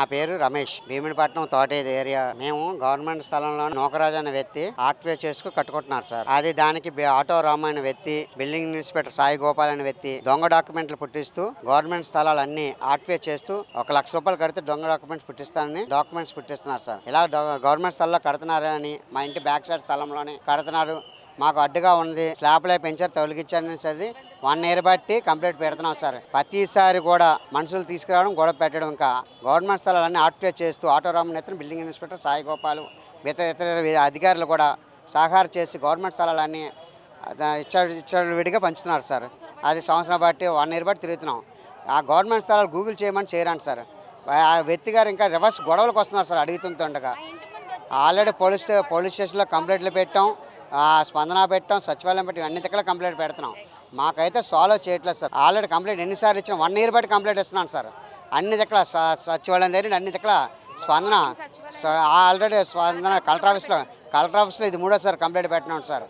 నా పేరు రమేష్, భీమునిపట్నం తోటేది ఏరియా. మేము గవర్నమెంట్ స్థలంలో నూకరాజు అనే వ్యక్తి ఆర్ట్వే చేసుకు కట్టుకుంటున్నారు సార్. అది దానికి ఆటో రామ్ అనే వ్యక్తి, బిల్డింగ్ ఇన్స్పెక్టర్ సాయి గోపాల్ అనే వ్యక్తి దొంగ డాక్యుమెంట్లు పుట్టిస్తూ గవర్నమెంట్ స్థలాలన్నీ ఆర్ట్వే చేస్తూ 1,00,000 రూపాయలు కడితే దొంగ డాక్యుమెంట్స్ పుట్టిస్తానని డాక్యుమెంట్స్ పుట్టిస్తున్నారు సార్. ఇలా గవర్నమెంట్ స్థలంలో కడుతున్నారని మా ఇంటి బ్యాక్ సైడ్ స్థలంలోనే కడుతున్నారు. మాకు అడ్డుగా ఉంది, స్లాబ్లే పెంచారు, తొలగించారని సరే 1 ఇయర్ బట్టి కంప్లీట్ పెడుతున్నాం సార్. ప్రతిసారి కూడా మనుషులు తీసుకురావడం, గొడవ పెట్టడం, ఇంకా గవర్నమెంట్ స్థలాలన్నీ ఆక్యుపై చేస్తూ ఆటోరామ్ నేతను బిల్డింగ్ ఇన్స్పెక్టర్ సాయి గోపాల్ ఇతర అధికారులు కూడా సహకారం చేసి గవర్నమెంట్ స్థలాలన్నీ విడిగా పంచుతున్నారు సార్. అది సంవత్సరం బట్టి 1 ఇయర్ బట్టి తిరుగుతున్నాం. ఆ గవర్నమెంట్ స్థలాలు గూగుల్ చేయమని చేయరండి సార్. ఆ వ్యక్తి గారు ఇంకా రివర్స్ గొడవలకు వస్తున్నారు సార్ అడుగుతుండగా. ఆల్రెడీ పోలీస్ స్టేషన్లో కంప్లైంట్లు పెట్టాం, స్పందన పెట్టాం, సచివాలయం పెట్టి అన్ని దగ్గర కంప్లైంట్ పెడుతున్నాం. మాకైతే సాల్వ్ చేయట్లేదు సార్. ఆల్రెడీ కంప్లైంట్ ఎన్నిసార్లు ఇచ్చినా 1 ఇయర్ బట్టి కంప్లైంట్ ఇస్తున్నాను సార్. అన్ని దగ్గర సచివాలయం దగ్గర అన్ని దగ్గర స్పందన ఆల్రెడీ స్పందన కలెక్టర్ ఆఫీస్లో ఇది 3వ సార్ కంప్లైంట్ పెట్టినాం సార్.